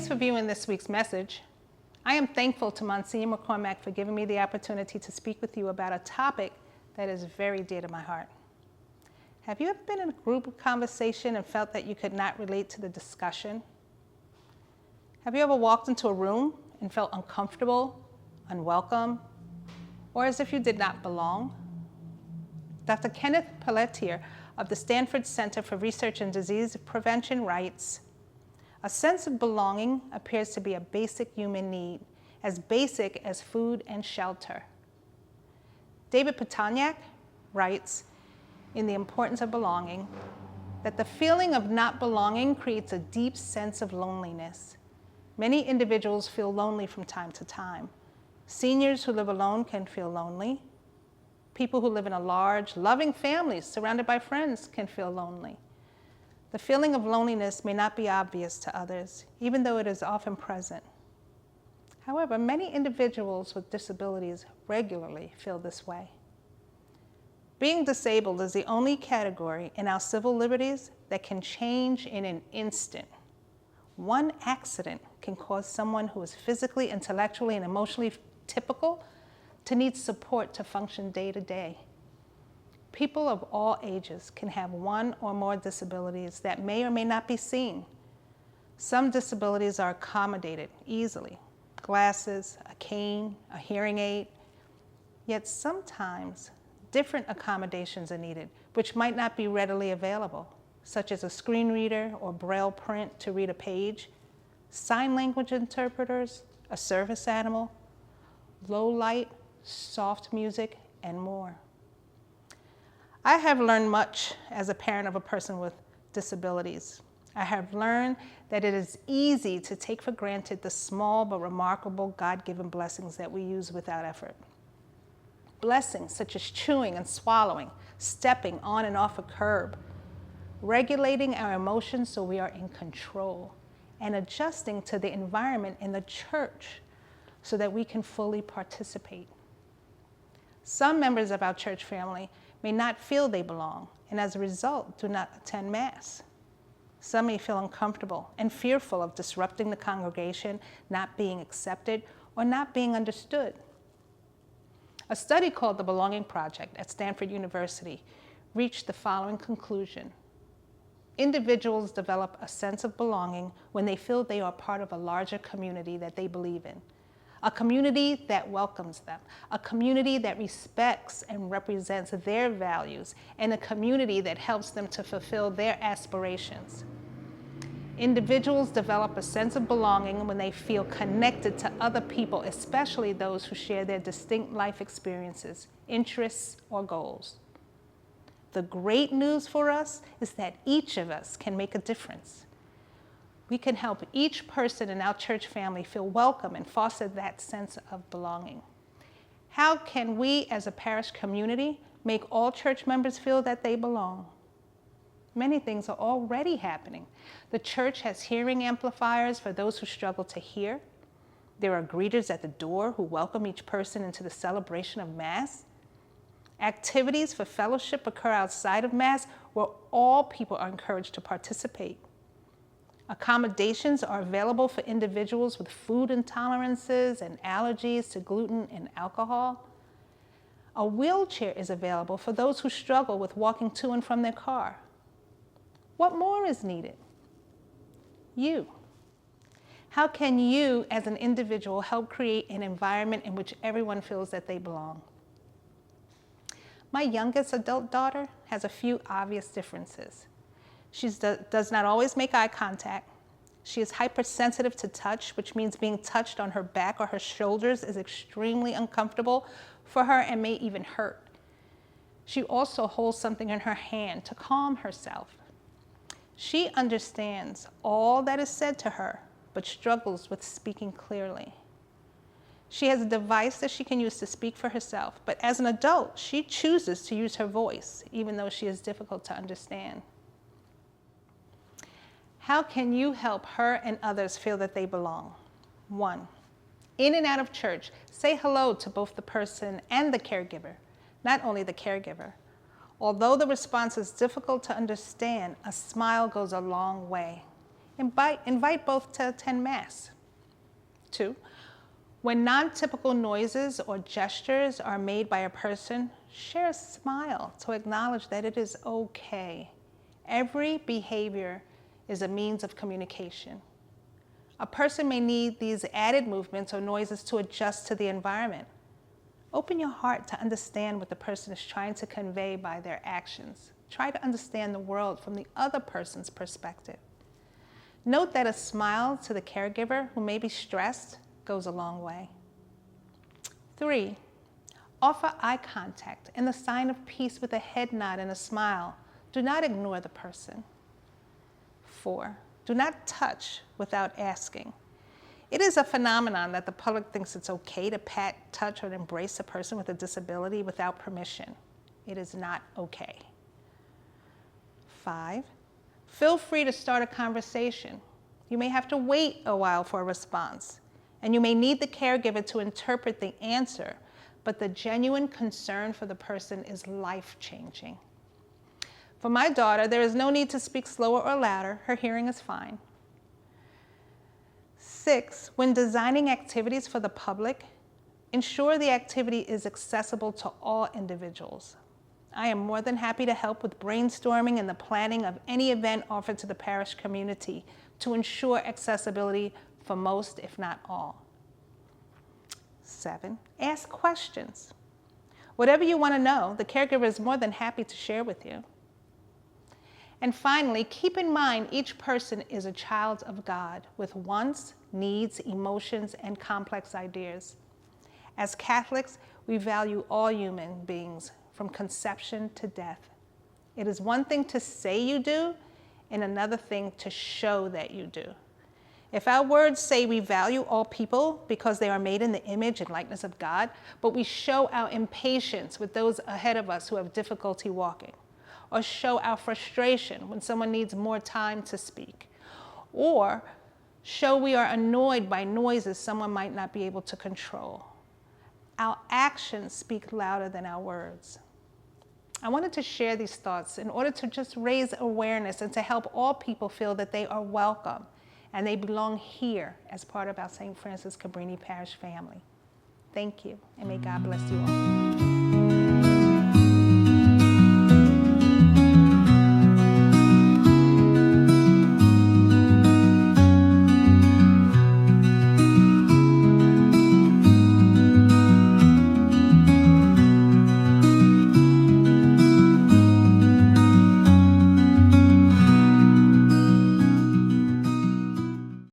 for viewing this week's message. I am thankful to Monsignor McCormack for giving me the opportunity to speak with you about a topic that is very dear to my heart. Have you ever been in a group conversation and felt that you could not relate to the discussion? Have you ever walked into a room and felt uncomfortable, unwelcome, or as if you did not belong? Dr. Kenneth Pelletier of the Stanford Center for Research and Disease Prevention writes, "A sense of belonging appears to be a basic human need, as basic as food and shelter." David Petoniak writes in The Importance of Belonging that the feeling of not belonging creates a deep sense of loneliness. Many individuals feel lonely from time to time. Seniors who live alone can feel lonely. People who live in a large, loving family surrounded by friends can feel lonely. The feeling of loneliness may not be obvious to others, even though it is often present. However, many individuals with disabilities regularly feel this way. Being disabled is the only category in our civil liberties that can change in an instant. One accident can cause someone who is physically, intellectually, and emotionally typical to need support to function day to day. People of all ages can have one or more disabilities that may or may not be seen. Some disabilities are accommodated easily: glasses, a cane, a hearing aid. Yet sometimes different accommodations are needed, which might not be readily available, such as a screen reader or braille print to read a page, sign language interpreters, a service animal, low light, soft music, and more. I have learned much as a parent of a person with disabilities. I have learned that it is easy to take for granted the small but remarkable God-given blessings that we use without effort. Blessings such as chewing and swallowing, stepping on and off a curb, regulating our emotions so we are in control, and adjusting to the environment in the church so that we can fully participate. Some members of our church family may not feel they belong, and as a result, do not attend Mass. Some may feel uncomfortable and fearful of disrupting the congregation, not being accepted, or not being understood. A study called the Belonging Project at Stanford University reached the following conclusion: individuals develop a sense of belonging when they feel they are part of a larger community that they believe in. A community that welcomes them, a community that respects and represents their values, and a community that helps them to fulfill their aspirations. Individuals develop a sense of belonging when they feel connected to other people, especially those who share their distinct life experiences, interests, or goals. The great news for us is that each of us can make a difference. We can help each person in our church family feel welcome and foster that sense of belonging. How can we as a parish community make all church members feel that they belong? Many things are already happening. The church has hearing amplifiers for those who struggle to hear. There are greeters at the door who welcome each person into the celebration of Mass. Activities for fellowship occur outside of Mass where all people are encouraged to participate. Accommodations are available for individuals with food intolerances and allergies to gluten and alcohol. A wheelchair is available for those who struggle with walking to and from their car. What more is needed? You. How can you, as an individual, help create an environment in which everyone feels that they belong? My youngest adult daughter has a few obvious differences. She does not always make eye contact. She is hypersensitive to touch, which means being touched on her back or her shoulders is extremely uncomfortable for her and may even hurt. She also holds something in her hand to calm herself. She understands all that is said to her, but struggles with speaking clearly. She has a device that she can use to speak for herself, but as an adult, she chooses to use her voice, even though she is difficult to understand. How can you help her and others feel that they belong? 1, in and out of church, say hello to both the person and the caregiver, not only the caregiver. Although the response is difficult to understand, a smile goes a long way. invite both to attend Mass. 2, when non-typical noises or gestures are made by a person, share a smile to acknowledge that it is okay. Every behavior is a means of communication. A person may need these added movements or noises to adjust to the environment. Open your heart to understand what the person is trying to convey by their actions. Try to understand the world from the other person's perspective. Note that a smile to the caregiver who may be stressed goes a long way. 3, offer eye contact and the sign of peace with a head nod and a smile. Do not ignore the person. 4, do not touch without asking. It is a phenomenon that the public thinks it's okay to pat, touch, or embrace a person with a disability without permission. It is not okay. 5, feel free to start a conversation. You may have to wait a while for a response, and you may need the caregiver to interpret the answer, but the genuine concern for the person is life-changing. For my daughter, there is no need to speak slower or louder. Her hearing is fine. 6, when designing activities for the public, ensure the activity is accessible to all individuals. I am more than happy to help with brainstorming and the planning of any event offered to the parish community to ensure accessibility for most, if not all. 7, ask questions. Whatever you want to know, the caregiver is more than happy to share with you. And finally, keep in mind each person is a child of God with wants, needs, emotions, and complex ideas. As Catholics, we value all human beings from conception to death. It is one thing to say you do and another thing to show that you do. If our words say we value all people because they are made in the image and likeness of God, but we show our impatience with those ahead of us who have difficulty walking, or show our frustration when someone needs more time to speak, or show we are annoyed by noises someone might not be able to control, our actions speak louder than our words. I wanted to share these thoughts in order to just raise awareness and to help all people feel that they are welcome and they belong here as part of our St. Francis Cabrini Parish family. Thank you, and may God bless you all.